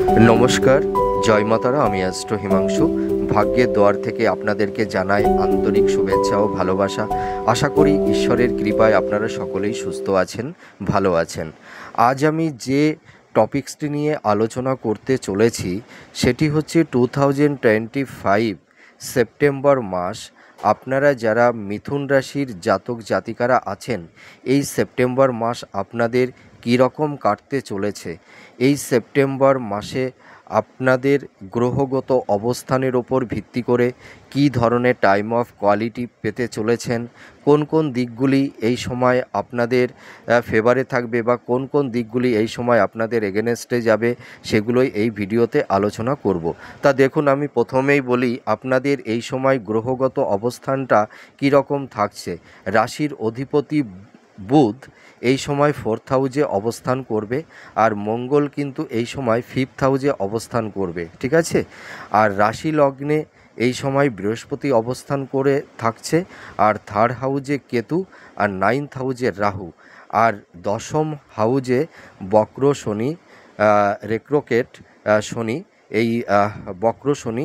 নমস্কার, জয় মাতারা। আমি অ্যাস্ট্রো হিমাংশু। ভাগ্যের দোয়ার থেকে আপনাদেরকে জানাই আন্তরিক শুভেচ্ছা ও ভালোবাসা। আশা করি ঈশ্বরের কৃপায় আপনারা সকলেই সুস্থ আছেন, ভালো আছেন। আজ আমি যে টপিকসটি নিয়ে আলোচনা করতে চলেছি সেটি হচ্ছে 2025 সেপ্টেম্বর মাস। আপনারা যারা মিথুন রাশির জাতক জাতিকারা আছেন, এই সেপ্টেম্বর মাস আপনাদের কীরকম কাটতে চলেছে, এই সেপ্টেম্বর মাসে আপনাদের গ্রহগত অবস্থানের ওপর ভিত্তি করে কী ধরনের টাইম অফ কোয়ালিটি পেতে চলেছেন, কোন কোন দিকগুলি এই সময় আপনাদের ফেভারে থাকবে বা কোন কোন দিকগুলি এই সময় আপনাদের এগেনস্টে যাবে, সেগুলোই এই ভিডিওতে আলোচনা করব। তা দেখুন, আমি প্রথমেই বলি আপনাদের এই সময় গ্রহগত অবস্থানটা কীরকম থাকছে। রাশির অধিপতি বুধ এই সময় 4th হাউজে অবস্থান করবে, আর মঙ্গল কিন্তু এই সময় 5th হাউজে অবস্থান করবে, ঠিক আছে। আর রাশি লগ্নে এই সময় বৃহস্পতি অবস্থান করে থাকছে, আর 3rd হাউজে কেতু, আর 9th হাউজে রাহু, আর 10ম হাউজে বক্র শনি, রেক্রোকেট শনি, এই বক্র শনি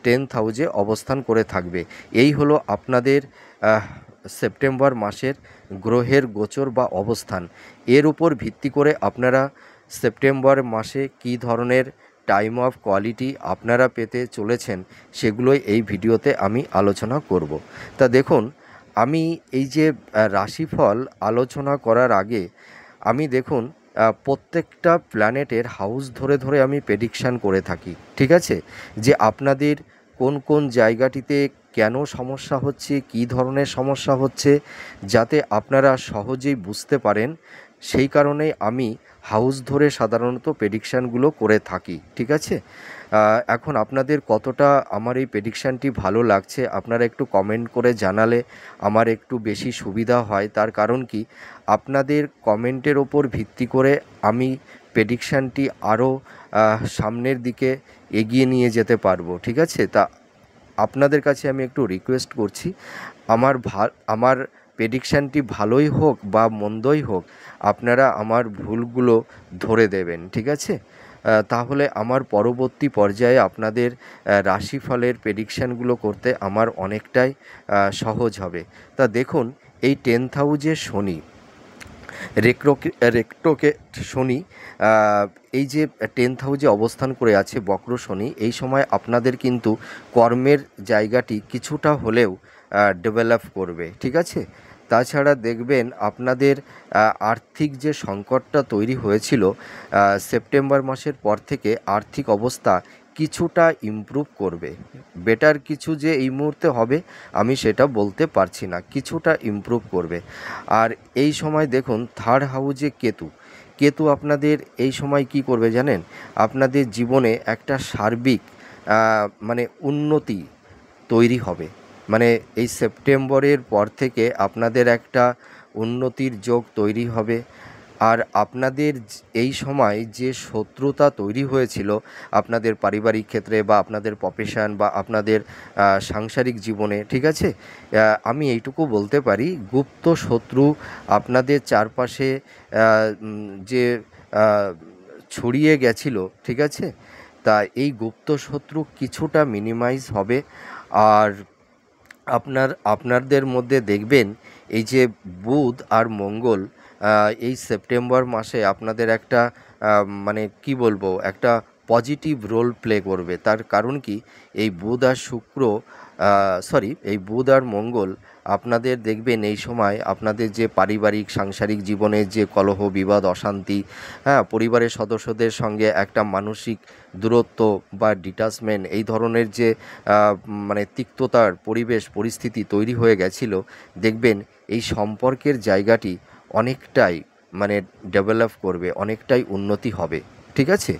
10th হাউজে অবস্থান করে থাকবে। এই হলো আপনাদের সেপ্টেম্বর মাসের গ্রহের গোচর বা অবস্থান। এর উপর ভিত্তি করে আপনারা সেপ্টেম্বর মাসে কী ধরনের টাইম অফ কোয়ালিটি আপনারা পেতে চলেছেন সেগুলোই এই ভিডিওতে আমি আলোচনা করব। তা দেখুন, আমি এই যে রাশিফল আলোচনা করার আগে আমি দেখুন প্রত্যেকটা প্ল্যানেটের হাউস ধরে ধরে আমি প্রেডিকশান করে থাকি, ঠিক আছে, যে আপনাদের কোন কোন জায়গাটিতে কেন সমস্যা হচ্ছে, কী ধরনের সমস্যা হচ্ছে, যাতে আপনারা সহজেই বুঝতে পারেন। সেই কারণে আমি হাউস ধরে সাধারণত প্রেডিকশানগুলো করে থাকি, ঠিক আছে। এখন আপনাদের কতটা আমার এই প্রেডিকশানটি ভালো লাগছে আপনারা একটু কমেন্ট করে জানালে আমার একটু বেশি সুবিধা হয়। তার কারণ কি, আপনাদের কমেন্টের ওপর ভিত্তি করে আমি প্রেডিকশানটি আরও সামনের দিকে এগিয়ে নিয়ে যেতে পারবো, ঠিক আছে। তা আপনাদের কাছে আমি একটু রিকোয়েস্ট করছি, আমার প্রেডিকশানটি ভালোই হোক বা মন্দই হোক, আপনারা আমার ভুলগুলো ধরে দেবেন, ঠিক আছে। তাহলে আমার পরবর্তী পর্যায়ে আপনাদের রাশিফলের প্রেডিকশানগুলো করতে আমার অনেকটাই সহজ হবে। তা দেখুন, এই 10th হাউজে শনি, রেক্টোকেট শনি, এই যে 10th হাউজে অবস্থান করে আছে বক্র শনি, এই সময় আপনাদের কিন্তু কর্মের জায়গাটি কিছুটা হলেও ডেভেলপ করবে, ঠিক আছে। তাছাড়া দেখবেন আপনাদের আর্থিক যে সংকটটা তৈরি হয়েছিল, সেপ্টেম্বর মাসের পর থেকে আর্থিক অবস্থা কিছুটা ইমপ্রুভ করবে। বেটার কিছু যে এই মুহূর্তে হবে আমি সেটা বলতে পারছি না, কিছুটা ইমপ্রুভ করবে। আর এই সময় দেখুন 3rd হাউজে কেতু আপনাদের এই সময় কি করবে জানেন, আপনাদের জীবনে একটা সার্বিক মানে উন্নতি তৈরি হবে। মানে এই সেপ্টেম্বরের পর থেকে আপনাদের একটা উন্নতির যোগ তৈরি হবে। আর আপনাদের এই সময় যে শত্রুতা তৈরি হয়েছিল আপনাদের পারিবারিক ক্ষেত্রে বা আপনাদের প্রফেশন বা আপনাদের সাংসারিক জীবনে, ঠিক আছে, আমি এইটুকু বলতে পারি, গুপ্ত শত্রু আপনাদের চারপাশে যে ছড়িয়ে গেছিল, ঠিক আছে, তা এই গুপ্ত শত্রু কিছুটা মিনিমাইজ হবে। আর আপনাদের মধ্যে দেখবেন এই যে বুধ আর মঙ্গল এই সেপ্টেম্বর মাসে আপনাদের একটা মানে কি বলবো, একটা পজিটিভ রোল প্লে করবে। তার কারণ কি, এই বুধ আর এই বুধ আর মঙ্গল আপনাদের দেখবেন এই সময় আপনাদের যে পারিবারিক সাংসারিক জীবনের যে কলহ বিবাদ অশান্তি, হ্যাঁ, পরিবারের সদস্যদের সঙ্গে একটা মানসিক দূরত্ব বা ডিটাচমেন্ট, এই ধরনের যে মানে তিক্ততার পরিবেশ পরিস্থিতি তৈরি হয়ে গেছিল, দেখবেন এই সম্পর্কের জায়গাটি অনেকটাই মানে ডেভেলপ করবে, অনেকটাই উন্নতি হবে, ঠিক আছে।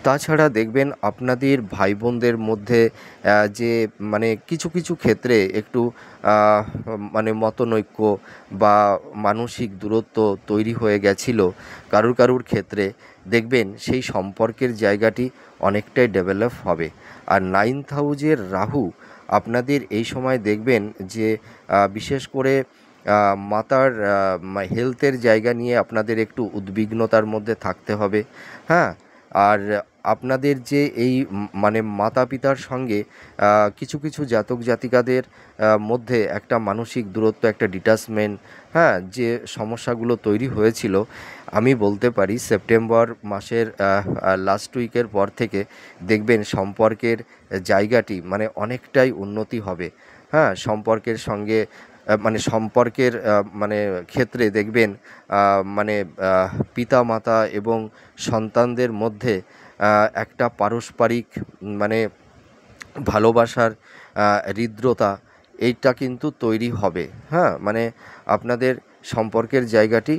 তাছাড়া দেখবেন আপনাদের ভাই বোনদের মধ্যে যে মানে কিছু কিছু ক্ষেত্রে একটু মানে মতনৈক্য বা মানসিক দূরত্ব তৈরি হয়ে গেছিল কারুর ক্ষেত্রে, দেখবেন সেই সম্পর্কের জায়গাটি অনেকটাই ডেভেলপ হবে। আর 9th হাউজের রাহু আপনাদের এই সময় দেখবেন যে বিশেষ করে মাতার হেলথের জায়গা নিয়ে আপনাদের একটু উদ্বিগ্নতার মধ্যে থাকতে হবে, হ্যাঁ। আর আপনাদের যে এই মানে মাতা পিতার সঙ্গে কিছু কিছু জাতক জাতিকাদের মধ্যে একটা মানসিক দূরত্ব, একটা ডিটাচমেন্ট, হ্যাঁ, যে সমস্যাগুলো তৈরি হয়েছিল, আমি বলতে পারি সেপ্টেম্বর মাসের লাস্ট উইকের পর থেকে দেখবেন সম্পর্কের জায়গাটি মানে অনেকটাই উন্নতি হবে। হ্যাঁ, সম্পর্কের সঙ্গে মানে সম্পর্কের মানে ক্ষেত্রে দেখবেন মানে পিতা মাতা এবং সন্তানদের মধ্যে একটা পারস্পরিক মানে ভালোবাসার হৃদ্রতা, এইটা কিন্তু তৈরি হবে। হ্যাঁ, মানে আপনাদের সম্পর্কের জায়গাটি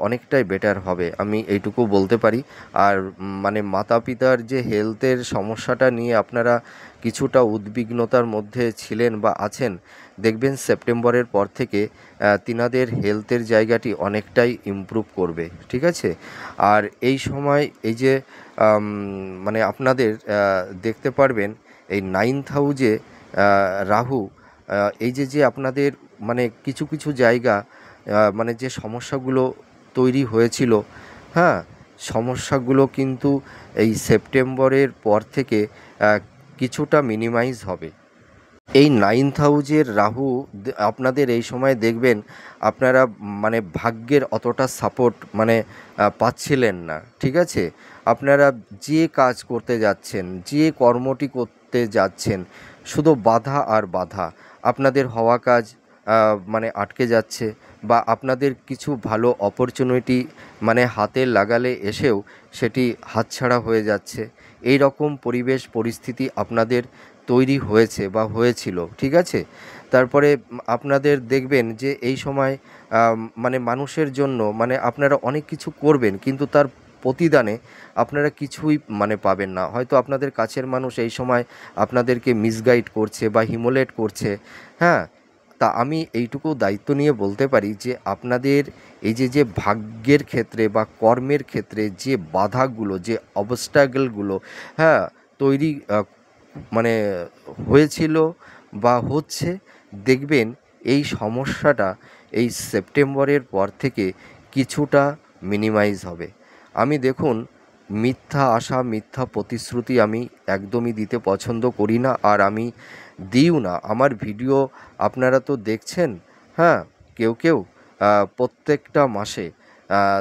অনেকটাই বেটার হবে, আমি এইটুকু বলতে পারি। আর মানে মাতা পিতার যে হেলথের সমস্যাটা নিয়ে আপনারা কিছুটা উদ্বিগ্নতার মধ্যে ছিলেন বা আছেন, দেখবেন সেপ্টেম্বরের পর থেকে তিনাদের হেলথের জায়গাটি অনেকটাই ইমপ্রুভ করবে। ঠিক আছে? আর এই সময় এই যে মানে আপনাদের দেখতে পারবেন এই 9th হাউজে রাহু, এই যে আপনাদের মানে কিছু কিছু জায়গা মানে যে সমস্যাগুলো তৈরি হয়েছিল, হ্যাঁ, সমস্যাগুলো কিন্তু এই সেপ্টেম্বরের পর থেকে কিছুটা মিনিমাইজ হবে। এই 9th হাউজের রাহু আপনাদের এই সময় দেখবেন আপনারা মানে ভাগ্যের অতটা সাপোর্ট মানে পাচ্ছিলেন না। ঠিক আছে? আপনারা যে কাজ করতে যাচ্ছেন, যে কর্মটি করতে যাচ্ছেন, শুধু বাধা আর বাধা। আপনাদের হওয়া কাজ মানে আটকে যাচ্ছে, বা আপনাদের কিছু ভালো অপরচুনিটি মানে হাতে লাগালে এসেও সেটি হাতছাড়া হয়ে যাচ্ছে। এই রকম পরিবেশ পরিস্থিতি আপনাদের তৈরি হয়েছে বা হয়েছিল। ঠিক আছে? তারপরে আপনাদের দেখবেন যে এই সময় মানে মানুষের জন্য মানে আপনারা অনেক কিছু করবেন, কিন্তু তার প্রতিদানে আপনারা কিছুই মানে পাবেন না। হয়তো আপনাদের কাছের মানুষ এই সময় আপনাদেরকে মিসগাইড করছে বা হিমোলেট করছে। হ্যাঁ, তা আমি এইটুকু দায়িত্ব নিয়ে বলতে পারি যে আপনাদের এই যে ভাগ্যের ক্ষেত্রে বা কর্মের ক্ষেত্রে যে বাধাগুলো, যে অবস্ট্যাগলগুলো, হ্যাঁ, তৈরি মানে হয়েছিল বা হচ্ছে, দেখবেন এই সমস্যাটা এই সেপ্টেম্বরের পর থেকে কিছুটা মিনিমাইজ হবে। আমি দেখুন, মিথ্যা আশা, মিথ্যা প্রতিশ্রুতি আমি একদমই দিতে পছন্দ করি না, আর আমি দিইও না। আমার ভিডিও আপনারা তো দেখছেন, হ্যাঁ, কেউ কেউ প্রত্যেকটা মাসে।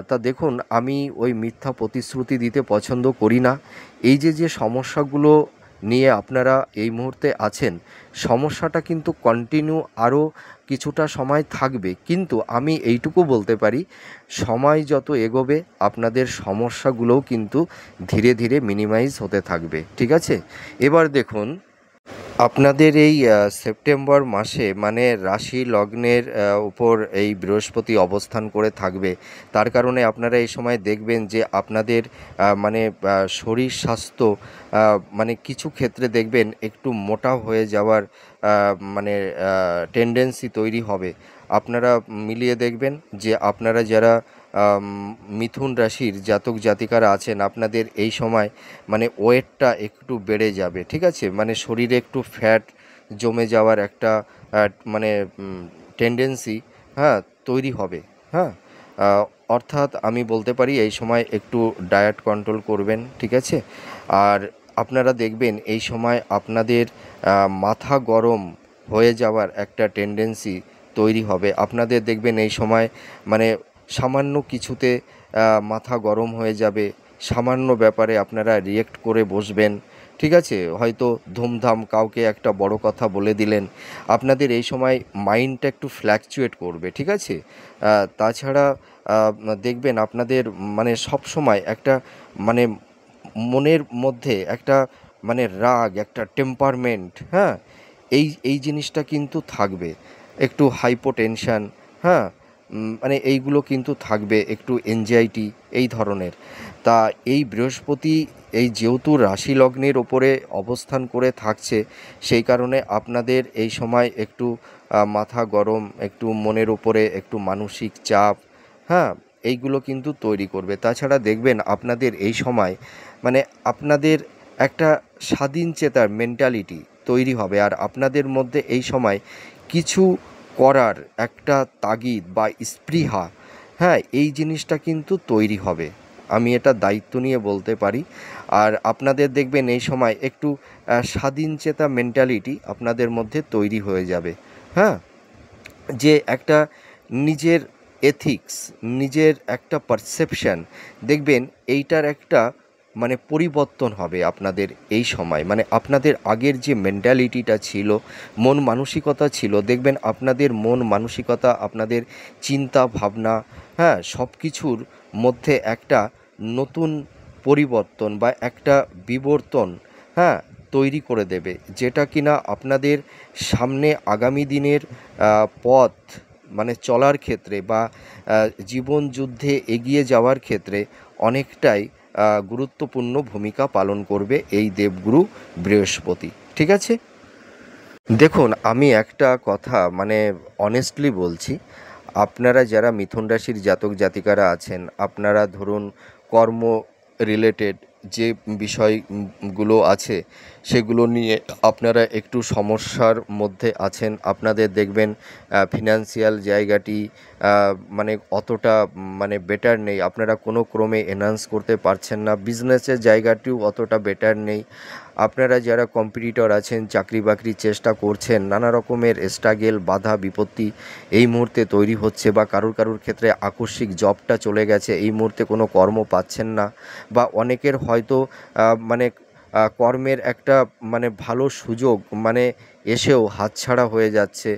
তা দেখুন, আমি ওই মিথ্যা প্রতিশ্রুতি দিতে পছন্দ করি না। এই যে সমস্যাগুলো নিয়ে আপনারা এই মুহূর্তে আছেন, সমস্যাটা কিন্তু কন্টিনিউ আরও কিছুটা সময় থাকবে, কিন্তু আমি এইটুকু বলতে পারি সময় যত এগোবে আপনাদের সমস্যাগুলোও কিন্তু ধীরে ধীরে মিনিমাইজ হতে থাকবে। ঠিক আছে? এবার দেখুন, আপনাদের এই সেপ্টেম্বর মাসে মানে রাশি লগ্নের উপর এই বৃহস্পতি অবস্থান করে থাকবে। তার কারণে আপনারা এই সময় দেখবেন যে আপনাদের মানে শরীর স্বাস্থ্য মানে কিছু ক্ষেত্রে দেখবেন একটু মোটা হয়ে যাওয়ার মানে টেন্ডেন্সি তৈরি হবে। আপনারা মিলিয়ে দেখবেন যে আপনারা যারা মিথুন রাশির জাতক জাতিকারা আছেন, আপনাদের এই সময় মানে ওয়েটটা একটু বেড়ে যাবে। ঠিক আছে? মানে শরীরে একটু ফ্যাট জমে যাওয়ার একটা মানে টেন্ডেন্সি, হ্যাঁ, তৈরি হবে। হ্যাঁ, অর্থাৎ আমি বলতে পারি এই সময় একটু ডায়েট কন্ট্রোল করবেন। ঠিক আছে? আর আপনারা দেখবেন এই সময় আপনাদের মাথা গরম হয়ে যাওয়ার একটা টেন্ডেন্সি তৈরি হবে। আপনাদের দেখবেন এই সময় মানে সামান্য কিছুতে মাথা গরম হয়ে যাবে, সামান্য ব্যাপারে আপনারা রিয়েক্ট করে বসবেন। ঠিক আছে? হয়তো ধুমধাম কাউকে একটা বড় কথা বলে দিলেন। আপনাদের এই সময় মাইন্ডটা একটু ফ্ল্যাকচুয়েট করবে। ঠিক আছে? তাছাড়া দেখবেন আপনাদের মানে সব সময় একটা মানে মনের মধ্যে একটা মানে রাগ, একটা টেম্পারমেন্ট, হ্যাঁ, এই জিনিসটা কিন্তু থাকবে। একটু হাইপোটেনশান, হ্যাঁ, মানে এইগুলো কিন্তু থাকবে, একটু এনজাইটি এই ধরনের। তা এই বৃহস্পতি এই যেহেতু রাশি লগ্নের ওপরে অবস্থান করে থাকছে, সেই কারণে আপনাদের এই সময় একটু মাথা গরম, একটু মনের ওপরে একটু মানসিক চাপ, হ্যাঁ, এইগুলো কিন্তু তৈরি করবে। তাছাড়া দেখবেন আপনাদের এই সময় মানে আপনাদের একটা স্বাধীন চেতার মেন্টালিটি তৈরি হবে, আর আপনাদের মধ্যে এই সময় কিছু করার একটা তাগিদ বা স্পৃহা, হ্যাঁ, এই জিনিসটা কিন্তু তৈরি হবে। আমি এটা দায়িত্ব নিয়ে বলতে পারি। আর আপনাদের দেখবেন এই সময় একটু স্বাধীনচেতা মেন্টালিটি আপনাদের মধ্যে তৈরি হয়ে যাবে। হ্যাঁ, যে একটা নিজের এথিক্স, নিজের একটা পারসেপশন, দেখবেন এইটার একটা মানে পরিবর্তন হবে আপনাদের এই সময়। মানে আপনাদের আগের যে মেন্টালিটিটা ছিল, মন মানসিকতা ছিল, দেখবেন আপনাদের মন মানসিকতা, আপনাদের চিন্তা ভাবনা, হ্যাঁ, সব কিছুর মধ্যে একটা নতুন পরিবর্তন বা একটা বিবর্তন, হ্যাঁ, তৈরি করে দেবে, যেটা কিনা আপনাদের সামনে আগামী দিনের পথ মানে চলার ক্ষেত্রে বা জীবন যুদ্ধে এগিয়ে যাওয়ার ক্ষেত্রে অনেকটাই গুরুত্বপূর্ণ ভূমিকা পালন করবে এই দেবগুরু বৃহস্পতি। ঠিক আছে, দেখুন আমি একটা কথা মানে অনেস্টলি বলছি, আপনারা যারা মিথুন রাশির জাতক জাতিকারা আছেন, আপনারা ধরুন কর্ম রিলেটেড যে বিষয়গুলো আছে সেগুলো নিয়ে আপনারা একটু সমস্যার মধ্যে আছেন। আপনাদের দেখবেন ফিনান্সিয়াল জায়গাটি মানে অতটা মানে বেটার নেই, আপনারা কোনো ক্রমে এনহান্স করতে পারছেন না। বিজনেসের জায়গাটিও অতটা বেটার নেই। আপনারা যারা কম্পিটিটর আছেন, চাকরি বাকরির চেষ্টা করছেন, নানা রকমের স্ট্রাগেল, বাধা বিপত্তি এই মুহূর্তে তৈরি হচ্ছে, বা কারুর ক্ষেত্রে আকস্মিক জবটা চলে গেছে, এই মুহূর্তে কোনো কর্ম পাচ্ছেন না, বা অনেকের হয়তো মানে কর্মের একটা মানে ভালো সুযোগ মানে এসেও হাতছাড়া হয়ে যাচ্ছে।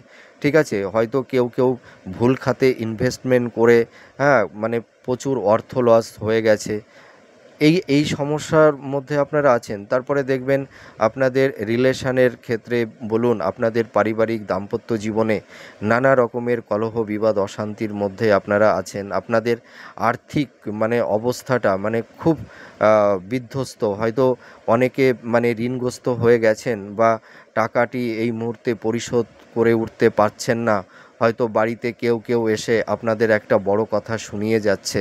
ঠিক আছে, হয়তো কেউ ভুল খাতে ইনভেস্টমেন্ট করে, হ্যাঁ, মানে প্রচুর অর্থ লস হয়ে গেছে। এই সমস্যার মধ্যে আপনারা আছেন। তারপরে দেখবেন আপনাদের রিলেশনের ক্ষেত্রে বলুন, আপনাদের পারিবারিক দাম্পত্য জীবনে নানা রকমের কলহ বিবাদ অশান্তির মধ্যে আপনারা আছেন। আপনাদের আর্থিক মানে অবস্থাটা মানে খুব বিধ্বস্ত, হয়তো অনেকে মানে ঋণগ্রস্ত হয়ে গেছেন, বা টাকাটি এই মুহূর্তে পরিশোধ করে উঠতে পারছেন না। হয়তো বাড়িতে কেউ এসে আপনাদের একটা বড় কথা শুনিয়ে যাচ্ছে।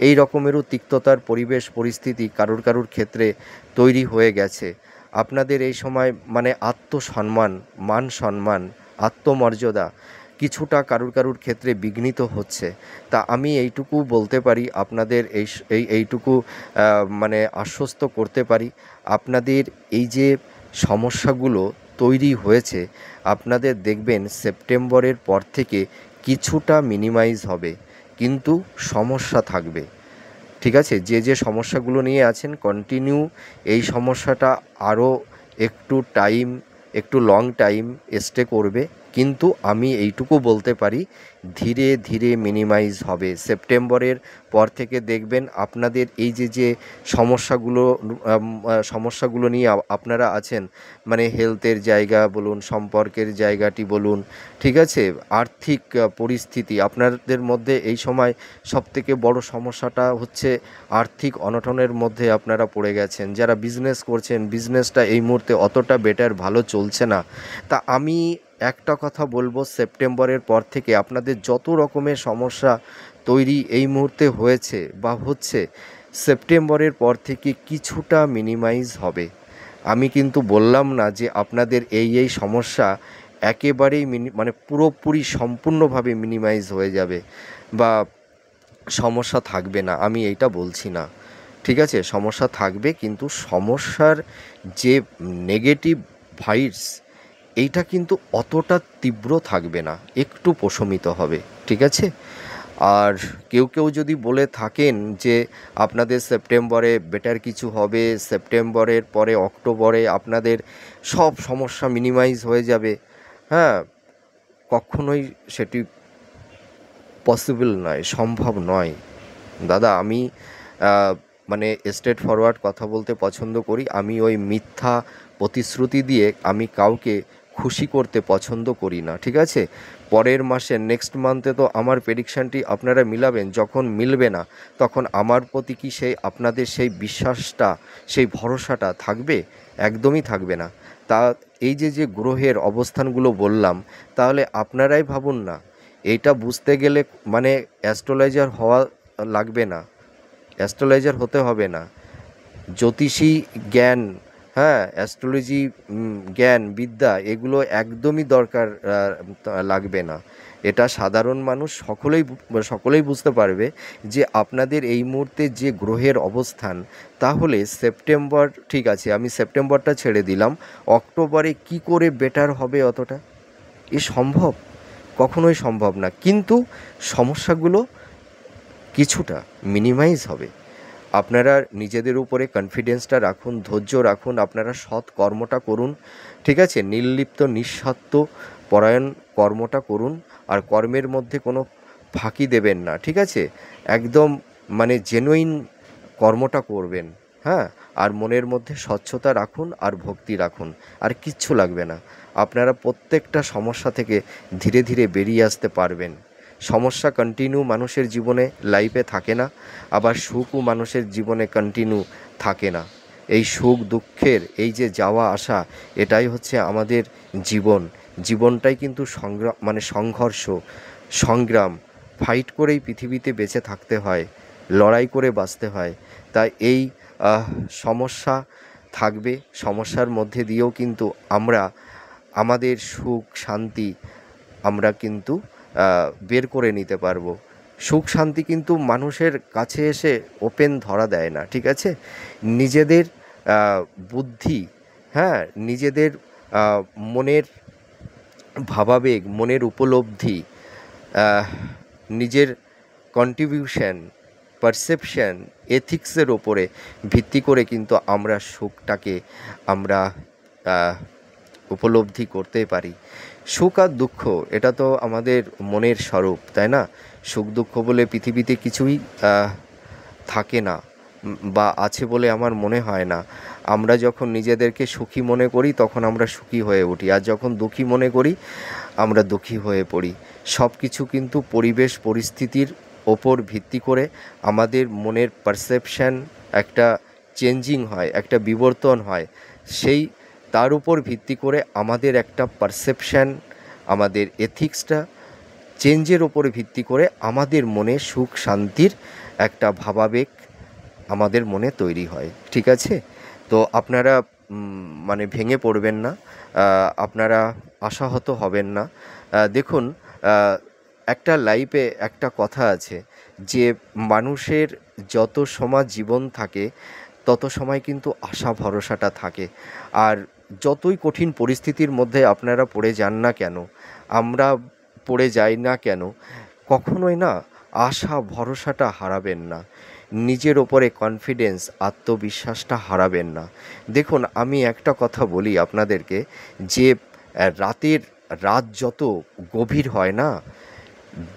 এই রকমেরও তিক্ততার পরিবেশ পরিস্থিতি কারুর ক্ষেত্রে তৈরি হয়ে গেছে। আপনাদের এই সময় মানে আত্মসম্মান, মান সম্মান, আত্মমর্যাদা কিছুটা কারুর ক্ষেত্রে বিঘ্নিত হচ্ছে। তা আমি এইটুকু বলতে পারি আপনাদের, এইটুকু মানে আশ্বস্ত করতে পারি, আপনাদের এই যে সমস্যাগুলো তৈরি হয়েছে, আপনাদের দেখবেন সেপ্টেম্বরের পর থেকে কিছুটা মিনিমাইজ হবে, কিন্তু সমস্যা থাকবে। ঠিক আছে, যে সমস্যাগুলো নিয়ে আছেন কন্টিনিউ এই সমস্যাটা আরও একটু টাইম, একটু লং টাইম স্টে করবে, কিন্তু আমি এইটুকু বলতে পারি ধীরে ধীরে মিনিমাইজ হবে। সেপ্টেম্বরের পর থেকে দেখবেন আপনাদের এই যে সমস্যাগুলো নিয়ে আপনারা আছেন, মানে হেলথের জায়গা বলুন, সম্পর্কের জায়গাটি বলুন, ঠিক আছে, আর্থিক পরিস্থিতি, আপনাদের মধ্যে এই সময় সবথেকে বড় সমস্যাটা হচ্ছে আর্থিক অনটনের মধ্যে আপনারা পড়ে গেছেন। যারা বিজনেস করছেন, বিজনেসটা এই মুহূর্তে অতটা বেটার ভালো চলছে না। তা আমি একটা কথা বলবো, সেপ্টেম্বরের পর থেকে আপনাদের যত রকমের সমস্যা তৈরি এই মুহূর্তে হয়েছে বা হচ্ছে, সেপ্টেম্বরের পর থেকে কিছুটা মিনিমাইজ হবে। আমি কিন্তু বললাম না যে আপনাদের এই সমস্যা একেবারেই মানে পুরোপুরি সম্পূর্ণভাবে মিনিমাইজ হয়ে যাবে বা সমস্যা থাকবে না, আমি এইটা বলছি না। ঠিক আছে, সমস্যা থাকবে, কিন্তু সমস্যার যে নেগেটিভ ভাইবস এইটা কিন্তু অতটা তীব্র থাকবে না, একটু প্রশমিত হবে। ঠিক আছে, আর কেউ যদি বলে থাকেন যে আপনাদের সেপ্টেম্বরে বেটার কিছু হবে, সেপ্টেম্বরের পরে অক্টোবরে আপনাদের সব সমস্যা মিনিমাইজ হয়ে যাবে, হ্যাঁ, কখনোই সেটি পসিবল নয়, সম্ভব নয়। দাদা, আমি মানে স্ট্রেট ফরওয়ার্ড কথা বলতে পছন্দ করি। আমি ওই মিথ্যা প্রতিশ্রুতি দিয়ে আমি কাউকে খুশি করতে পছন্দ করি না। ঠিক আছে, পরের মাসে নেক্সট মান্থে তো আমার প্রেডিকশানটি আপনারা মিলাবেন, যখন মিলবে না তখন আমার প্রতি কি সেই আপনাদের সেই বিশ্বাসটা, সেই ভরসাটা থাকবে? একদমই থাকবে না। তা এই যে গ্রহের অবস্থানগুলো বললাম, তাহলে আপনারাই ভাবুন না, এইটা বুঝতে গেলে মানে অ্যাস্ট্রোলজার হওয়া লাগবে না, অ্যাস্ট্রোলজার হতে হবে না, জ্যোতিষী জ্ঞান, হ্যাঁ, অ্যাস্ট্রোলজি জ্ঞান বিদ্যা এগুলো একদমই দরকার লাগবে না। এটা সাধারণ মানুষ সকলেই বুঝতে পারবে যে আপনাদের এই মুহূর্তে যে গ্রহের অবস্থান, তাহলে সেপ্টেম্বর ঠিক আছে, আমি সেপ্টেম্বরটা ছেড়ে দিলাম, অক্টোবরে কি করে বেটার হবে অতটা? এ সম্ভব? কখনোই সম্ভব না। কিন্তু সমস্যাগুলো কিছুটা মিনিমাইজ হবে। আপনারা নিজেদের উপরে কনফিডেন্সটা রাখুন, ধৈর্য রাখুন, আপনারা সৎ কর্মটা করুন, ঠিক আছে? নির্লিপ্ত নিঃস্বার্থ পরায়ণ কর্মটা করুন, আর কর্মের মধ্যে কোনো ফাঁকি দেবেন না, ঠিক আছে? একদম মানে জেনুইন কর্মটা করবেন, হ্যাঁ? আর মনের মধ্যে স্বচ্ছতা রাখুন আর ভক্তি রাখুন, আর কিচ্ছু লাগবে না। আপনারা প্রত্যেকটা সমস্যা থেকে ধীরে ধীরে বেরিয়ে আসতে পারবেন। সমস্যা কন্টিনিউ মানুষের জীবনে লাইফে থাকে না, আবার সুখও মানুষের জীবনে কন্টিনিউ থাকে না। এই সুখ দুঃখের এই যে যাওয়া আসা, এটাই হচ্ছে আমাদের জীবন। জীবনটাই কিন্তু সংঘর্ষ, সংগ্রাম, ফাইট করেই পৃথিবীতে বেঁচে থাকতে হয়, লড়াই করে বাঁচতে হয়। তাই এই সমস্যা থাকবে, সমস্যার মধ্যে দিয়েও কিন্তু আমরা আমাদের সুখ শান্তি আমরা কিন্তু বের করে নিতে পারবো। সুখ শান্তি কিন্তু মানুষের কাছে এসে ওপেন ধরা দেয় না, ঠিক আছে? নিজেদের বুদ্ধি, হ্যাঁ, নিজেদের মনের ভাবাবেগ, মনের উপলব্ধি, নিজের কন্ট্রিবিউশন, পারসেপশন, এথিক্সের ওপরে ভিত্তি করে কিন্তু আমরা সুখটাকে আমরা উপলব্ধি করতে পারি। সুখ আর দুঃখ এটা তো আমাদের মনের স্বরূপ, তাই না? সুখ দুঃখ বলে পৃথিবীতে কিছুই থাকে না, বা আছে বলে আমার মনে হয় না। আমরা যখন নিজেদেরকে সুখী মনে করি তখন আমরা সুখী হয়ে উঠি, আর যখন দুঃখী মনে করি আমরা দুঃখী হয়ে পড়ি। সব কিছু কিন্তু পরিবেশ পরিস্থিতির ওপর ভিত্তি করে আমাদের মনের পারসেপশান একটা চেঞ্জিং হয়, একটা বিবর্তন হয়। তার উপর ভিত্তি করে আমাদের একটা পারসেপশান, আমাদের এথিক্সটা চেঞ্জের ওপরে ভিত্তি করে আমাদের মনে সুখ শান্তির একটা ভাবাবেগ আমাদের মনে তৈরি হয়, ঠিক আছে? তো আপনারা ভেঙে পড়বেন না, আপনারা আশাহত হবেন না। দেখুন, একটা লাইফে একটা কথা আছে যে মানুষের যত সময় জীবন থাকে তত সময় কিন্তু আশা ভরসাটা থাকে। আর যতই কঠিন পরিস্থিতির মধ্যে আপনারা পড়ে যান না কেন, আমরা পড়ে যাই না কেন, কখনোই না আশা ভরসাটা হারাবেন না। নিজের ওপরে কনফিডেন্স, আত্মবিশ্বাসটা হারাবেন না। দেখুন, আমি একটা কথা বলি আপনাদেরকে যে রাত যত গভীর হয় না,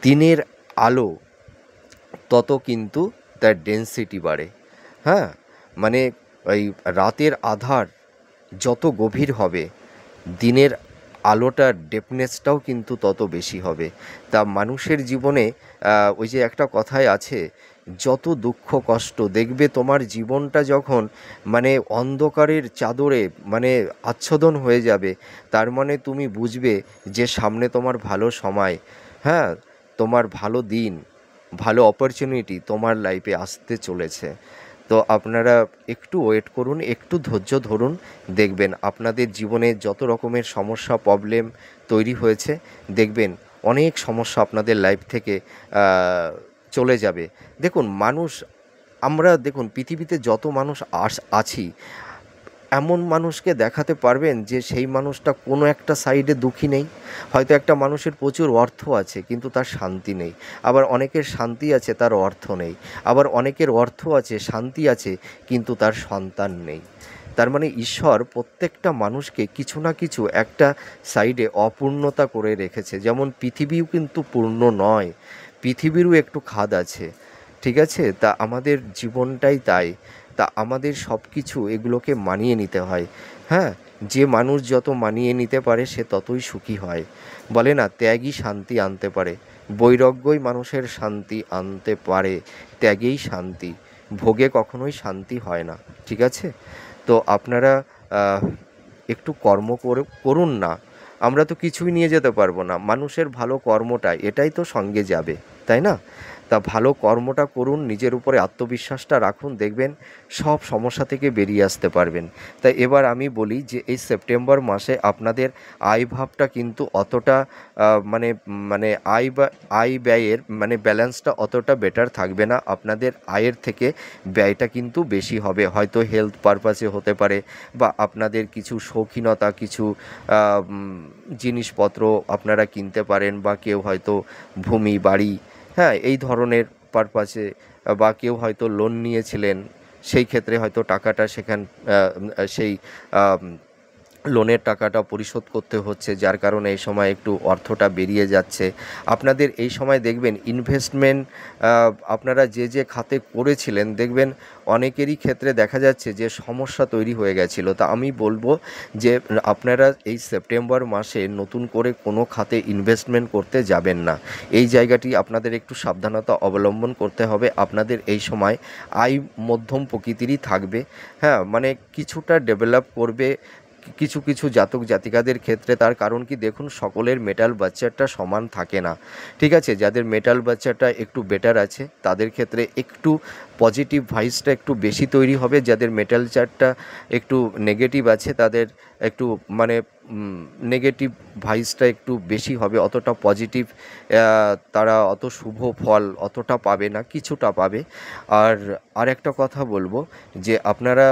দিনের আলো তত কিন্তু তার ডেনসিটি বাড়ে, হ্যাঁ? মানে ওই রাতের আধার যত গভীর হবে, দিনের আলোটার ডেপনেসটাও কিন্তু তত বেশি হবে। তা মানুষের জীবনে ওই যে একটা কথাই আছে, যত দুঃখ কষ্ট দেখবে তোমার জীবনটা যখন অন্ধকারের চাদরে আচ্ছাদন হয়ে যাবে, তার মানে তুমি বুঝবে যে সামনে তোমার ভালো সময়, হ্যাঁ, তোমার ভালো দিন, ভালো অপরচুনিটি তোমার লাইফে আসতে চলেছে। তো আপনারা একটু ওয়েট করুন, একটু ধৈর্য ধরুন, দেখবেন আপনাদের জীবনে যত রকমের সমস্যা প্রবলেম তৈরি হয়েছে, দেখবেন অনেক সমস্যা আপনাদের লাইফ থেকে চলে যাবে। দেখুন, দেখুন পৃথিবীতে যত মানুষ আছি, এমন মানুষকে দেখাতে পারবেন যে সেই মানুষটা কোনো একটা সাইডে দুঃখী নেই? হয়তো একটা মানুষের প্রচুর অর্থ আছে কিন্তু তার শান্তি নেই, আবার অনেকের শান্তি আছে তার অর্থ নেই, আবার অনেকের অর্থ আছে শান্তি আছে কিন্তু তার সন্তান নেই। তার মানে ঈশ্বর প্রত্যেকটা মানুষকে কিছু না কিছু একটা সাইডে অপূর্ণতা করে রেখেছে। যেমন পৃথিবীও কিন্তু পূর্ণ নয়, পৃথিবীরও একটু খাদ আছে, ঠিক আছে? তা আমাদের জীবনটাই তাই। তা আমাদের সব কিছু এগুলোকে মানিয়ে নিতে হয়, হ্যাঁ? যে মানুষ যত মানিয়ে নিতে পারে সে ততই সুখী হয়। বলে না, ত্যাগই শান্তি আনতে পারে, বৈরাগ্যই মানুষের শান্তি আনতে পারে, ত্যাগেই শান্তি, ভোগে কখনোই শান্তি হয় না, ঠিক আছে? তো আপনারা একটু কর্ম করুন না। আমরা তো কিছুই নিয়ে যেতে পারবো না, মানুষের ভালো কর্মটা এটাই তো সঙ্গে যাবে, তাই না? তা ভালো কর্মটা করুন, নিজের উপরে আত্মবিশ্বাসটা রাখুন, দেখবেন সব সমস্যা থেকে বেরিয়ে আসতে পারবেন। তাই এবার আমি বলি যে এই সেপ্টেম্বর মাসে আপনাদের আয় ভাবটা কিন্তু অতটা মানে মানে আয় ব্যয়ের মানে ব্যালেন্সটা অতটা বেটার থাকবে না। আপনাদের আয়ের থেকে ব্যয়টা কিন্তু বেশি হবে, হয়তো হেলথ পারপাসে হতে পারে, বা আপনাদের কিছু শৌখিনতা, কিছু জিনিসপত্র আপনারা কিনতে পারেন, বা কেউ হয়তো ভূমি বাড়ি, হ্যাঁ, এই ধরনের পারপাসে, বা কেউ হয়তো লোন নিয়েছিলেন, সেই ক্ষেত্রে হয়তো টাকাটা সেই লোনের টাকাটা পরিশোধ করতে হচ্ছে, যার কারণে এই সময় একটু অর্থটা বেরিয়ে যাচ্ছে। আপনাদের এই সময় দেখবেন ইনভেস্টমেন্ট আপনারা যে খাতে করেছিলেন, দেখবেন অনেকেরই ক্ষেত্রে দেখা যাচ্ছে যে সমস্যা তৈরি হয়ে গেছিলো। তা আমি বলবো যে আপনারা এই সেপ্টেম্বর মাসে নতুন করে কোনো খাতে ইনভেস্টমেন্ট করতে যাবেন না। এই জায়গাটি আপনাদের একটু সাবধানতা অবলম্বন করতে হবে। আপনাদের এই সময় আয় মধ্যম প্রকৃতিরই থাকবে, হ্যাঁ, মানে কিছুটা ডেভেলপ করবে কিছু কিছু জাতক জাতিকাদের ক্ষেত্রে। তার কারণ কি, দেখুন, সকলের মেটাল বাচ্চাটা সমান থাকে না, ঠিক আছে? যাদের মেটাল বাচ্চাটা একটু বেটার আছে তাদের ক্ষেত্রে একটু পজিটিভ ভাইবসটা একটু বেশি তৈরি হবে। যাদের মেটাল চার্টটা একটু নেগেটিভ আছে তাদের একটু মানে নেগেটিভ ভাইবসটা একটু বেশি হবে, অতটা পজিটিভ তারা অত শুভ ফল অতটা পাবে না, কিছুটা পাবে। আর একটা কথা বলবো যে আপনারা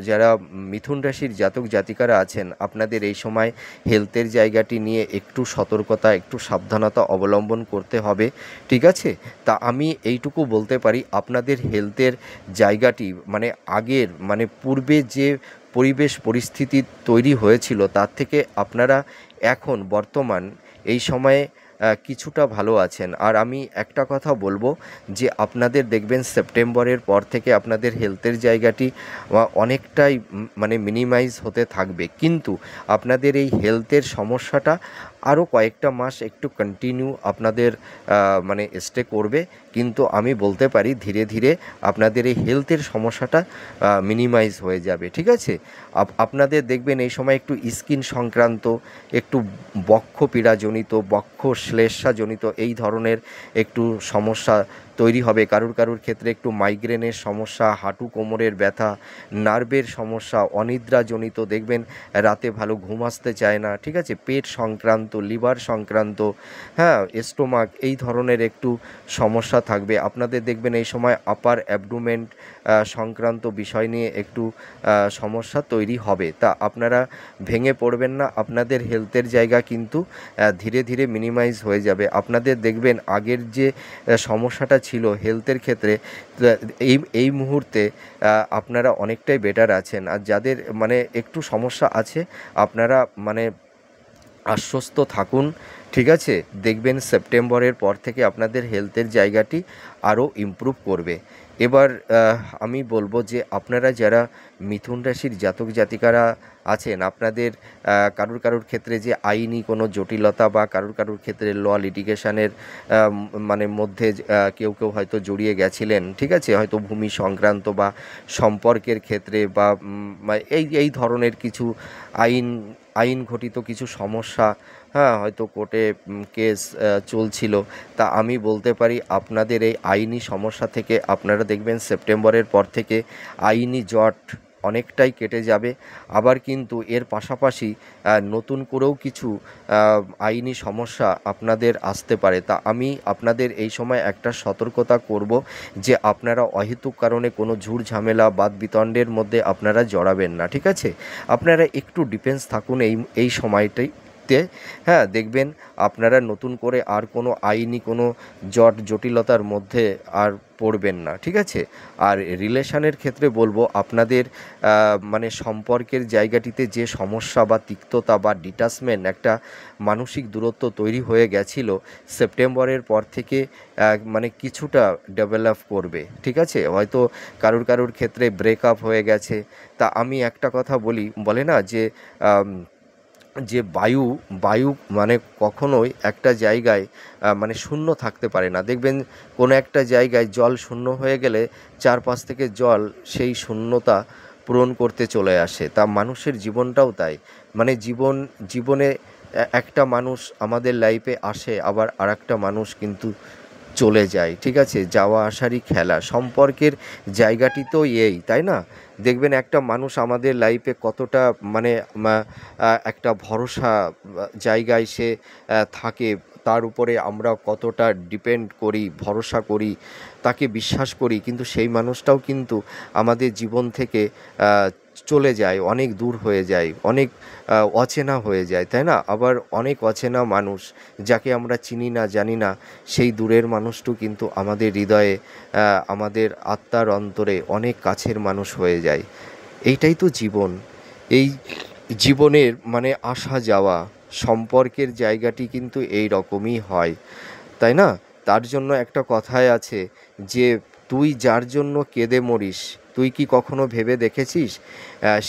যারা মিথুন রাশির জাতক জাতিকারা আছেন, আপনাদের এই সময় হেলথের জায়গাটি নিয়ে একটু সতর্কতা, একটু সাবধানতা অবলম্বন করতে হবে, ঠিক আছে? তা আমি এইটুকু বলতে পারি, আপনাদের হেলথের জায়গাটি মানে আগের মানে পূর্বে যে পরিবেশ পরিস্থিতি তৈরি হয়েছিল তার থেকে আপনারা এখন বর্তমান এই সময়ে কিছুটা ভালো আছেন। আর আমি একটা কথা বলবো যে আপনাদের দেখবেন সেপ্টেম্বরের পর থেকে আপনাদের হেলথের জায়গাটি অনেকটাই মানে মিনিমাইজ হতে থাকবে, কিন্তু আপনাদের এই হেলথের সমস্যাটা আরও কয়েকটা মাস একটু কন্টিনিউ আপনাদের মানে স্টে করবে, কিন্তু আমি বলতে পারি ধীরে ধীরে আপনাদের এই হেলথের সমস্যাটা মিনিমাইজ হয়ে যাবে, ঠিক আছে? আপনাদের দেখবেন এই সময় একটু স্কিন সংক্রান্ত, একটু বক্ষ পীড়াজনিত, বক্ষ শ্লেষ্মাজনিত এই ধরনের একটু সমস্যা তৈরি হবে। কারুর ক্ষেত্রে একটু মাইগ্রেনের সমস্যা, হাঁটু কোমরের ব্যথা, নার্ভের সমস্যা, অনিদ্রাজনিত, দেখবেন রাতে ভালো ঘুম আসতে চায় না, ঠিক আছে? পেট সংক্রান্ত, লিভার সংক্রান্ত, হ্যাঁ, স্টোমাক, এই ধরনের একটু সমস্যা থাকবে। আপনাদের দেখবেন এই সময় আপার অ্যাবডোমেন সংক্রান্ত বিষয় নিয়ে একটু সমস্যা তৈরি হবে। তা আপনারা ভেঙে পড়বেন না, আপনাদের হেলথের জায়গা কিন্তু ধীরে ধীরে মিনিমাইজ হয়ে যাবে। আপনাদের দেখবেন আগের যে সমস্যাটা ছিল হেলথের ক্ষেত্রে, এই মুহূর্তে আপনারা অনেকটাই বেটার আছেন। আর যাদের মানে একটু সমস্যা আছে আপনারা মানে আশ্বস্ত থাকুন, ঠিক আছে? দেখবেন সেপ্টেম্বরের পর থেকে আপনাদের হেলথের জায়গাটি আরও ইমপ্রুভ করবে। এবার আমি বলবো যে আপনারা যারা মিথুন রাশির জাতক জাতিকারা আছেন, আপনাদের কারুর ক্ষেত্রে যে আইনি কোনো জটিলতা, বা কারুর ক্ষেত্রে ল লিটিগেশনের মানে মধ্যে কেউ হয়তো জড়িয়ে গেছিলেন, ঠিক আছে? হয়তো ভূমি সংক্রান্ত বা সম্পর্কের ক্ষেত্রে, বা এই ধরনের কিছু আইন ঘটিত কিছু সমস্যা, হ্যাঁ, হয়তো কোর্টে কেস চলছিল। তা আমি বলতে পারি আপনাদের এই আইনি সমস্যা থেকে আপনারা দেখবেন সেপ্টেম্বরের পর থেকে আইনি জট অনেকটাই কেটে যাবে। আবার কিন্তু এর পাশাপাশি নতুন করেও কিছু আইনি সমস্যা আপনাদের আসতে পারে। তা আমি আপনাদের এই সময় একটা সতর্কতা করব যে আপনারা অহেতুক কারণে কোনো ঝুট ঝামেলা বাদ বিতণ্ডের মধ্যে আপনারা জড়াবেন না, ঠিক আছে? আপনারা একটু ডিফেন্স থাকুন এই সময়টাই, হ্যাঁ, দেখবেন আপনারা নতুন করে আর কোনো আইনি কোনো জটিলতার মধ্যে আর পড়বেন না, ঠিক আছে? আর রিলেশনের ক্ষেত্রে বলবো আপনাদের মানে সম্পর্কের জায়গাটিতে যে সমস্যা বা তিক্ততা বা ডিটাচমেন্ট, একটা মানসিক দূরত্ব তৈরি হয়ে গেছিল, সেপ্টেম্বরের পর থেকে মানে কিছুটা ডেভেলপ করবে, ঠিক আছে? হয়তো কারুর ক্ষেত্রে ব্রেকআপ হয়ে গেছে। তা আমি একটা কথা বলে না যে বায়ু মানে কখনোই একটা জায়গায় মানে শূন্য থাকতে পারে না। দেখবেন কোনো একটা জায়গায় জল শূন্য হয়ে গেলে চারপাশ থেকে জল সেই শূন্যতা পূরণ করতে চলে আসে। তা মানুষের জীবনটাও তাই, মানে জীবনে একটা মানুষ আমাদের লাইফে আসে, আবার আরেকটা মানুষ কিন্তু চলে যায়, ঠিক আছে? যাওয়া আসারই খেলা, সম্পর্কের জায়গাটি তো এই, তাই না? দেখবেন একটা মানুষ আমাদের লাইফে কতটা মানে একটা ভরসা জায়গায় সে থাকে, তার উপরে আমরা কতটা ডিপেন্ড করি, ভরসা করি, তাকে বিশ্বাস করি, কিন্তু সেই মানুষটাও কিন্তু আমাদের জীবন থেকে চলে যায়, অনেক দূর হয়ে যায়, অনেক অচেনা হয়ে যায়, তাই না? আবার অনেক অচেনা মানুষ যাকে আমরা চিনি না, জানি না, সেই দূরের মানুষটু কিন্তু আমাদের হৃদয়ে, আমাদের আত্মার অন্তরে অনেক কাছের মানুষ হয়ে যায়। এইটাই তো জীবন। এই জীবনের মানে আসা যাওয়া, সম্পর্কের জায়গাটি কিন্তু এই রকমই হয়, তাই না? তার জন্য একটা কথায় আছে যে, তুই যার জন্য কেঁদে মরিস, তুই কি কখনো ভেবে দেখেছিস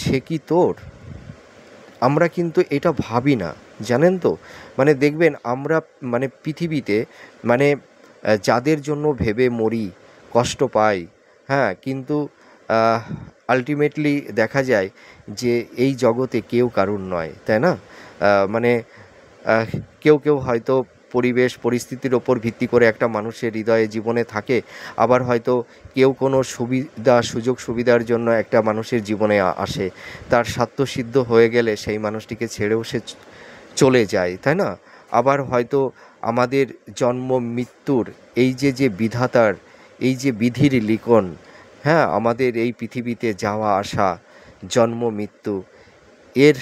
সে কি তোর? আমরা কিন্তু এটা ভাবি না, জানেন তো? মানে দেখবেন আমরা মানে পৃথিবীতে মানে যাদের জন্য ভেবে মরি, কষ্ট পাই, হ্যাঁ, কিন্তু আল্টিমেটলি দেখা যায় যে এই জগতে কেউ কারুর নয়, তাই না? মানে আহ, কেউ কেউ হয়তো পরিবেশ পরিস্থিতির ওপর ভিত্তি করে একটা মানুষের হৃদয়ে জীবনে থাকে, আবার হয়তো কেউ কোনো সুবিধা সুযোগ সুবিধার জন্য একটা মানুষের জীবনে আসে, তার স্বার্থসিদ্ধ হয়ে গেলে সেই মানুষটিকে ছেড়েও সে চলে যায়, তাই না? আবার হয়তো আমাদের জন্ম মৃত্যুর এই যে যে বিধাতার এই যে বিধির লিখন, হ্যাঁ, আমাদের এই পৃথিবীতে যাওয়া আসা, জন্ম মৃত্যু, এর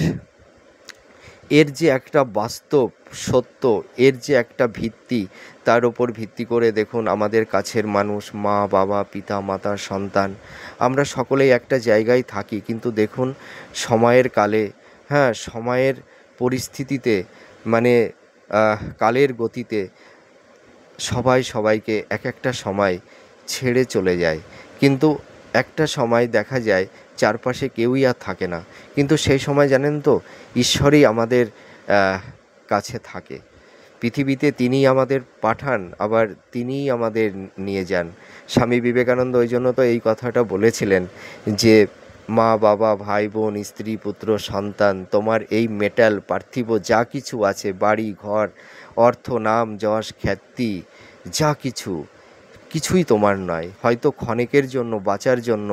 এর যে একটা বাস্তব সত্য, এর যে একটা ভিত্তি, তার ওপর ভিত্তি করে দেখুন আমাদের কাছের মানুষ, মা বাবা পিতা মাতা সন্তান, আমরা সকলেই একটা জায়গায় থাকি, কিন্তু দেখুন সময়ের কালে, হ্যাঁ, সময়ের পরিস্থিতিতে মানে কালের গতিতে সবাই সবাইকে এক একটা সময় ছেড়ে চলে যায়, কিন্তু একটা সময় দেখা যায় চারপাশে কেউই আর থাকে না, কিন্তু সেই সময় জানেন তো ঈশ্বরই আমাদের কাছে থাকে। পৃথিবীতে তিনিই আমাদের পাঠান, আবার তিনিই আমাদের নিয়ে যান। স্বামী বিবেকানন্দ ওই জন্য তো এই কথাটা বলেছিলেন যে, মা বাবা ভাই বোন স্ত্রী পুত্র সন্তান, তোমার এই মেটাল পার্থিব যা কিছু আছে, বাড়ি ঘর অর্থ নাম যশ খ্যাতি, যা কিছু, কিছুই তোমার নয়। হয়তো ক্ষণিকের জন্য বাঁচার জন্য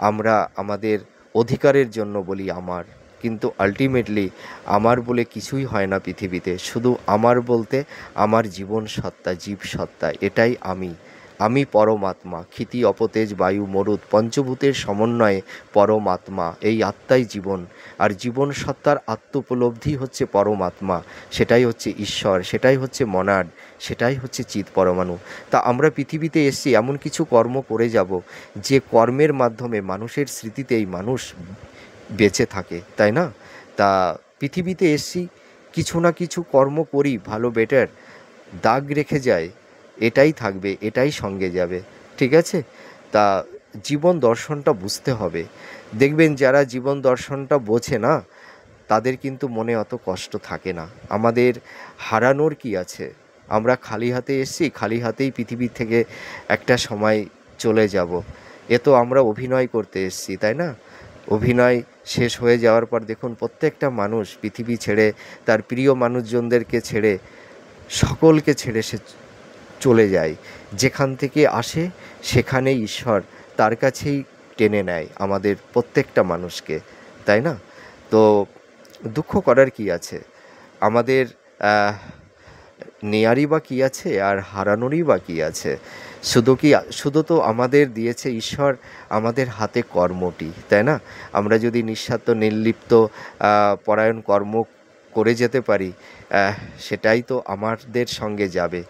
আমরা আমাদের অধিকারের জন্য বলি আমার, কিন্তু আলটিমেটলি আমার বলে কিছুই হয় না পৃথিবীতে। শুধু আমার বলতে আমার জীবন সত্তা, জীব সত্তা, এটাই আমি। আমি পরমাত্মা, ক্ষিতি অপতেজ বায়ু মরুৎ পঞ্চভূতের সমন্বয়ে পরমাত্মা, এই আত্মাই জীবন। আর জীবন সত্তার আত্মোপলব্ধি হচ্ছে পরমাত্মা, সেটাই হচ্ছে ঈশ্বর, সেটাই হচ্ছে মনাড, সেটাই হচ্ছে চিৎ পরমাণু। তা আমরা পৃথিবীতে এসেছি এমন কিছু কর্ম করে যাব যে কর্মের মাধ্যমে মানুষের স্মৃতিতেই মানুষ বেঁচে থাকে, তাই না? তা পৃথিবীতে এসেছি, কিছু না কিছু কর্ম করি, ভালো বেটার, দাগ রেখে যায়, এটাই থাকবে, এটাই সঙ্গে যাবে, ঠিক আছে? তা জীবন দর্শনটা বুঝতে হবে। দেখবেন যারা জীবন দর্শনটা বোঝে না, তাদের কিন্তু মনে অত কষ্ট থাকে না। আমাদের হারানোর কি আছে? আমরা খালি হাতে এসেছি, খালি হাতেই পৃথিবী থেকে একটা সময় চলে যাব। এ তো আমরা অভিনয় করতে এসেছি, তাই না? অভিনয় শেষ হয়ে যাওয়ার পর দেখুন প্রত্যেকটা মানুষ পৃথিবী ছেড়ে, তার প্রিয় মানুষজনদেরকে ছেড়ে, সকলকে ছেড়ে সে চলে যায়। যেখান থেকে আসে সেখানেই ঈশ্বর তার কাছেই টেনে নেয় আমাদের প্রত্যেকটা মানুষকে, তাই না? তো দুঃখ করার কি আছে? আমাদের নেয়ারই বা কী আছে, আর হারানোরই বা কী আছে? শুধু তো আমাদের দিয়েছে ঈশ্বর আমাদের হাতে কর্মটি, তাই না? আমরা যদি নিঃস্বার্থ নির্লিপ্ত পরায়ণ কর্ম করে যেতে পারি, সেটাই তো আমাদের সঙ্গে যাবে।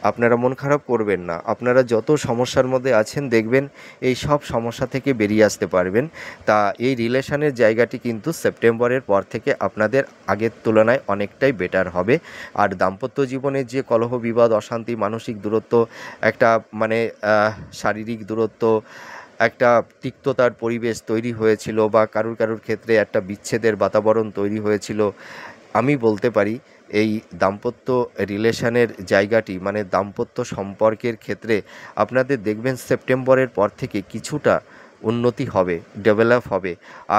আপনারা মন খারাপ করবেন না, আপনারা যত সমস্যার মধ্যে আছেন দেখবেন এই সব সমস্যা থেকে বেরিয়ে আসতে পারবেন। তা এই রিলেশনের জায়গাটি কিন্তু সেপ্টেম্বরের পর থেকে আপনাদের আগের তুলনায় অনেকটাই বেটার হবে। আর দাম্পত্য জীবনের যে কলহ বিবাদ অশান্তি মানসিক দূরত্ব, একটা মানে শারীরিক দূরত্ব, একটা তিক্ততার পরিবেশ তৈরি হয়েছিল, বা কারুর কারুর ক্ষেত্রে একটা বিচ্ছেদের বাতাবরণ তৈরি হয়েছিল, আমি বলতে পারি এই দাম্পত্য রিলেশনের জায়গাটি মানে দাম্পত্য সম্পর্কের ক্ষেত্রে আপনাদের দেখবেন সেপ্টেম্বরের পর থেকে কিছুটা উন্নতি হবে, ডেভেলপ হবে।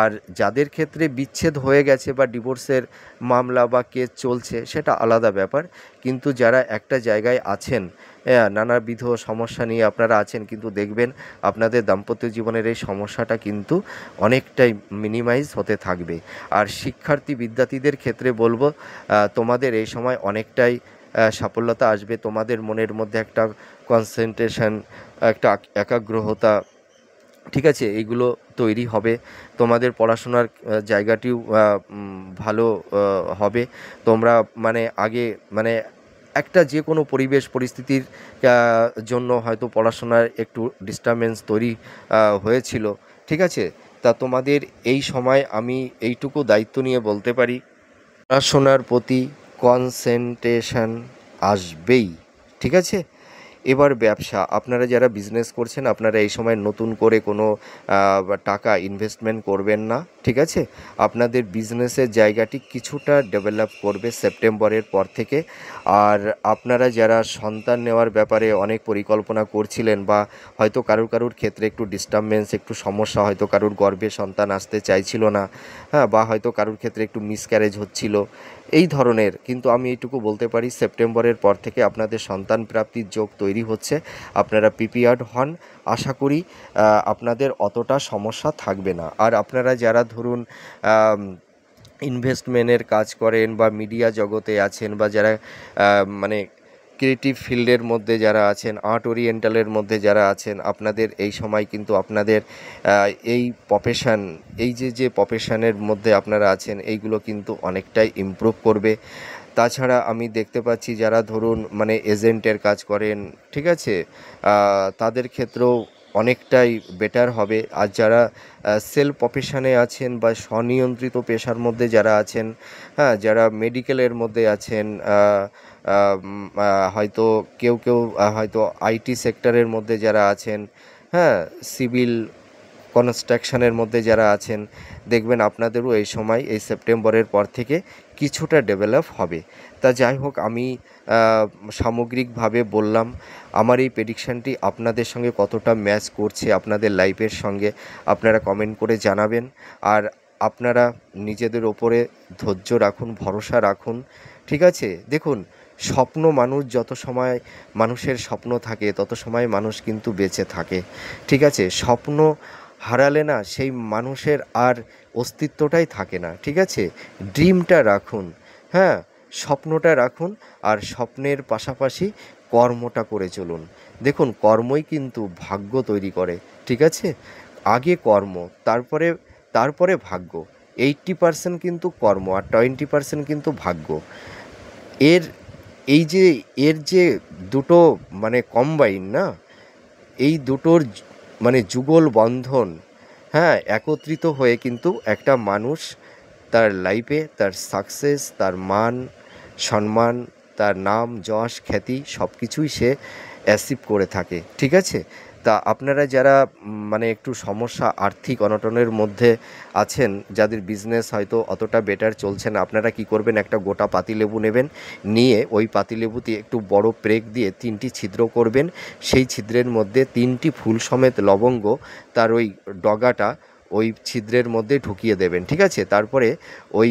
আর যাদের ক্ষেত্রে বিচ্ছেদ হয়ে গেছে বা ডিভোর্সের মামলা বা কেস চলছে সেটা আলাদা ব্যাপার, কিন্তু যারা একটা জায়গায় আছেন, নানাবিধ সমস্যা নিয়ে আপনারা আছেন, কিন্তু দেখবেন আপনাদের দাম্পত্য জীবনের এই সমস্যাটা কিন্তু অনেকটাই মিনিমাইজ হতে থাকবে। আর শিক্ষার্থী বিদ্যার্থীদের ক্ষেত্রে বলবো তোমাদের এই সময় অনেকটাই সাফল্যতা আসবে। তোমাদের মনের মধ্যে একটা কনসেন্ট্রেশন, একটা একাগ্রতা, ঠিক আছে, এইগুলো তৈরি হবে। তোমাদের পড়াশোনার জায়গাটিও ভালো হবে। তোমরা মানে আগে মানে একটা যে কোনো পরিবেশ পরিস্থিতির জন্য হয়তো পড়াশোনার একটু ডিস্টারবেন্স তৈরি হয়েছিল, ঠিক আছে। তা তোমাদের এই সময় আমি এইটুকু দায়িত্ব নিয়ে বলতে পারি, পড়াশোনার প্রতি কনসেন্ট্রেশন আসবেই, ঠিক আছে। এবার ব্যবসা, আপনারা যারা বিজনেস করছেন আপনারা এই সময় নতুন করে কোনো টাকা ইনভেস্টমেন্ট করবেন না, ঠিক আছে। আপনাদের বিজনেসের জায়গাটি কিছুটা ডেভেলপ করবে সেপ্টেম্বরের পর থেকে। আর আপনারা যারা সন্তান নেওয়ার ব্যাপারে অনেক পরিকল্পনা করছিলেন বা হয়তো কারুর ক্ষেত্রে একটু ডিস্টারবেন্স, একটু সমস্যা, হয়তো কারুর গর্ভে সন্তান আসতে চাইছিল না, হ্যাঁ, বা হয়তো কারুর ক্ষেত্রে একটু মিসক্যারেজ হচ্ছিল, এই ধরনের, কিন্তু আমি এইটুকু বলতে পারি সেপ্টেম্বরের পর থেকে আপনাদের সন্তান প্রাপ্তির যোগ তৈরি হচ্ছে। আপনারা প্রিপেয়ার্ড হন, আশা করি আপনাদের অতটা সমস্যা থাকবে না। আর আপনারা যারা ধরুন ইনভেস্টমেন্টের কাজ করেন বা মিডিয়া জগতে আছেন বা যারা মানে ক্রিয়েটিভ ফিল্ডের মধ্যে যারা আছেন, আর্ট ওরিয়েন্টালের মধ্যে যারা আছেন, আপনাদের এই সময় কিন্তু আপনাদের এই প্রফেশন, এই যে প্রফেশনের মধ্যে আপনারা আছেন এইগুলো কিন্তু অনেকটাই ইমপ্রুভ করবে। তাছাড়া আমি দেখতে পাচ্ছি যারা ধরুন মানে এজেন্টের কাজ করেন, ঠিক আছে, তাদের ক্ষেত্রেও অনেকটাই বেটার হবে। আর যারা সেলফ প্রফেশনে আছেন বা স্বনিয়ন্ত্রিত পেশার মধ্যে যারা আছেন, হ্যাঁ, যারা মেডিকেলের মধ্যে আছেন, হয়তো কেউ হয়তো আইটি সেক্টরের মধ্যে যারা আছেন, হ্যাঁ, সিভিল কনস্ট্রাকশনের মধ্যে যারা আছেন, দেখবেন আপনাদেরও এই সময় এই সেপ্টেম্বরের পর থেকে কিছুটা ডেভেলপ হবে। তা যাই হোক, আমি সামগ্রিকভাবে বললাম আমার এই প্রেডিকশানটি আপনাদের সঙ্গে কতটা ম্যাচ করছে আপনাদের লাইফের সঙ্গে, আপনারা কমেন্ট করে জানাবেন। আর আপনারা নিজেদের ওপরে ধৈর্য রাখুন, ভরসা রাখুন, ঠিক আছে। দেখুন, স্বপ্ন, মানুষ যত সময় মানুষের স্বপ্ন থাকে তত সময় মানুষ কিন্তু বেঁচে থাকে, ঠিক আছে। স্বপ্ন হারালে না সেই মানুষের আর অস্তিত্বটাই থাকে না, ঠিক আছে। ড্রিমটা রাখুন, হ্যাঁ, স্বপ্নটা রাখুন, আর স্বপ্নের পাশাপাশি কর্মটা করে চলুন। দেখুন, কর্মই কিন্তু ভাগ্য তৈরি করে, ঠিক আছে। আগে কর্ম, তারপরে তারপরে ভাগ্য। 80% কিন্তু কর্ম আর 20% কিন্তু ভাগ্য। এর এই যে এর যে দুটো মানে কম্বাইন না, এই দুটোর মানে যুগল বন্ধন, হ্যাঁ, একত্রিত হয়ে কিন্তু একটা মানুষ তার লাইফে তার সাকসেস, তার মান সম্মান, তার নাম যশ খ্যাতি সব কিছুই সে অ্যাচিভ করে থাকে, ঠিক আছে। তা আপনারা যারা মানে একটু সমস্যা, আর্থিক অনটনের মধ্যে আছেন, যাদের বিজনেস হয়তো অতটা বেটার চলছে না, আপনারা কি করবেন, একটা গোটা পাতিলেবু নেবেন, নিয়ে ওই পাতিলেবুতে একটু বড় প্রেক দিয়ে 3টি ছিদ্র করবেন। সেই ছিদ্রের মধ্যে 3টি ফুল সমেত লবঙ্গ তার ওই ডগাটা ওই ছিদ্রের মধ্যে ঢুকিয়ে দেবেন, ঠিক আছে। তারপরে ওই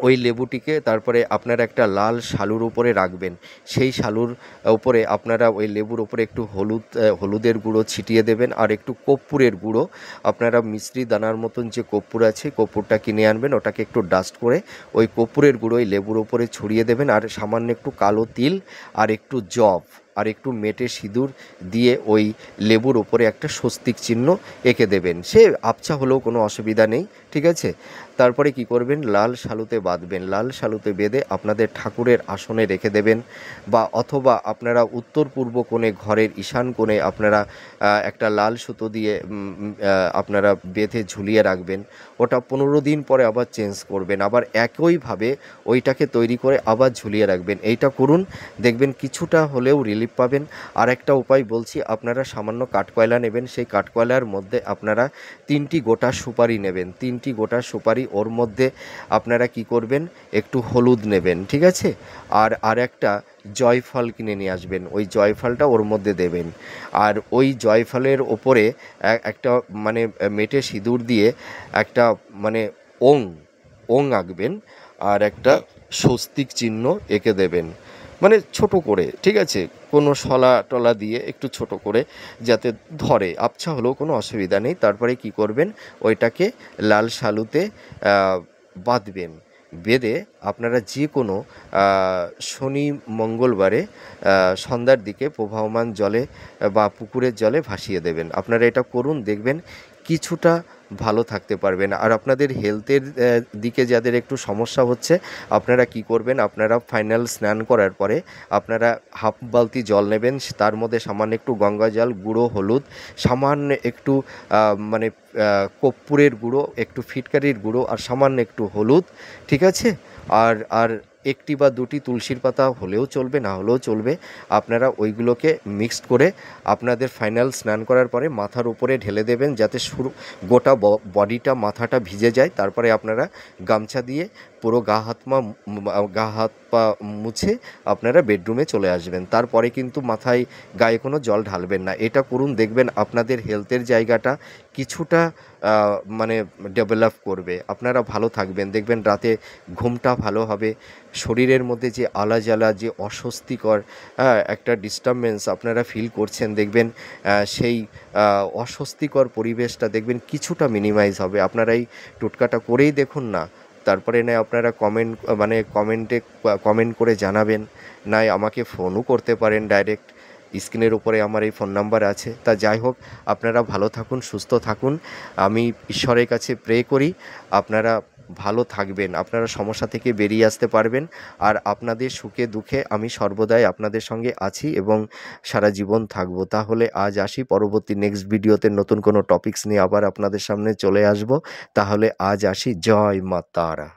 ওই লেবুটিকে তারপরে আপনারা একটা লাল শালুর উপরে রাখবেন। সেই শালুর উপরে আপনারা ওই লেবুর উপরে একটু হলুদের গুঁড়ো ছিটিয়ে দেবেন, আর একটু কর্পূরের গুঁড়ো, আপনারা মিশ্রি দানার মতন যে কর্পূর আছে, কর্পূরটা কিনে আনবেন, ওটাকে একটু ডাস্ট করে ওই কর্পূরের গুঁড়ো ওই লেবুর উপরে ছড়িয়ে দেবেন। আর সামান্য একটু কালো তিল আর একটু জব আর একটু মেটে সিঁদুর দিয়ে ওই লেবুর ওপরে একটা স্বস্তিক চিহ্ন এঁকে দেবেন। সে আবছা হলেও কোনো অসুবিধা নেই, ঠিক আছে। তারপরে কি করবেন, লাল শালুতে বাঁধবেন, লাল শালুতে বেঁধে আপনাদের ঠাকুরের আসনে রেখে দেবেন, বা অথবা আপনারা উত্তর পূর্ব কোণে ঘরের ঈশান কোণে আপনারা একটা লাল সুতো দিয়ে আপনারা বেঁধে ঝুলিয়ে রাখবেন। ওটা 15 দিন পরে আবার চেঞ্জ করবেন, আবার একইভাবে ওইটাকে তৈরি করে আবার ঝুলিয়ে রাখবেন। এইটা করুন, দেখবেন কিছুটা হলেও রিলিফ পাবেন। আর একটা উপায় বলছি, আপনারা সামান্য কাঠকয়লা নেবেন, সেই কাঠকয়লার মধ্যে আপনারা 3টি গোটা সুপারি নেবেন, 3টি 3টি গোটা সুপারি, ওর মধ্যে আপনারা কি করবেন, একটু হলুদ নেবেন, ঠিক আছে, আর একটা জয়ফল কিনে নিয়ে আসবেন, ওই জয়ফলটা ওর মধ্যে দেবেন। আর ওই জয়ফলের ওপরে একটা মানে মেটে সিঁদুর দিয়ে একটা মানে ওং ওং আঁকবেন, আর একটা স্বস্তিক চিহ্ন এঁকে দেবেন, মানে ছোট করে, ঠিক আছে, কোনো শলা টলা দিয়ে একটু ছোট করে যাতে ধরে, আবছা হলেও কোনো অসুবিধা নেই। তারপরে কি করবেন, ওইটাকে লাল শালুতে বাঁধবেন। বেঁধে আপনারা যে কোনো শনি মঙ্গলবারে সন্ধ্যার দিকে প্রবাহমান জলে বা পুকুরের জলে ভাসিয়ে দেবেন। আপনারা এটা করুন, দেখবেন কিছুটা ভালো থাকতে পারবেন। আর আপনাদের হেলথের দিকে যাদের একটু সমস্যা হচ্ছে, আপনারা কি করবেন, আপনারা ফাইনাল স্নান করার পরে আপনারা হাফ বালতি জল নেবেন, তার মধ্যে সামান্য একটু গঙ্গা জল, গুঁড়ো হলুদ, সামান্য একটু মানে কর্পূরের গুঁড়ো, একটু ফিটকারির গুঁড়ো, আর সামান্য একটু হলুদ, ঠিক আছে, আর একটি বা দুটি তুলসীর পাতা হলেও চলবে, না হলেও চলবে। আপনারা ওইগুলোকে মিক্সড করে আপনাদের ফাইনাল স্নান করার পরে মাথার উপরে ঢেলে দেবেন, যাতে গোটা বডিটা, মাথাটা ভিজে যায়। তারপরে আপনারা গামছা দিয়ে পুরো গা হাত পা মুছে আপনারা বেডরুমে চলে আসবেন। তারপরে কিন্তু মাথায় গায়ে কোনো জল ঢালবেন না। এটা করুন, দেখবেন আপনাদের হেলথের জায়গাটা কিছুটা মানে ডেভেলপ করবে, আপনারা ভালো থাকবেন, দেখবেন রাতে ঘুমটা ভালো হবে, শরীরের মধ্যে যে আলাজালা, যে অস্বস্তিকর একটা ডিস্টারবেন্স আপনারা ফিল করছেন, দেখবেন সেই অস্বস্তিকর পরিবেশটা দেখবেন কিছুটা মিনিমাইজ হবে। আপনারা এই টোটকাটা করেই দেখুন না, তারপরে নয় আপনারা কমেন্ট করে জানাবেন, নয় আমাকে ফোনও করতে পারেন ডাইরেক্ট, স্ক্রিনের উপরে আমার এই ফোন নাম্বার আছে। তা যাই হোক, আপনারা ভালো থাকুন, সুস্থ থাকুন। আমি ঈশ্বরের কাছে প্রে করি আপনারা ভালো থাকবেন, আপনারা সমস্যা থেকে বেরিয়ে আসতে পারবেন। আর আপনাদের সুখে দুঃখে আমি সর্বদাই আপনাদের সঙ্গে আছি এবং সারা জীবন থাকব। তাহলে আজ আসি, পরবর্তী নেক্সট ভিডিওতে নতুন কোনো টপিকস নিয়ে আবার আপনাদের সামনে চলে আসব। তাহলে আজ আসি, জয় মা তারা।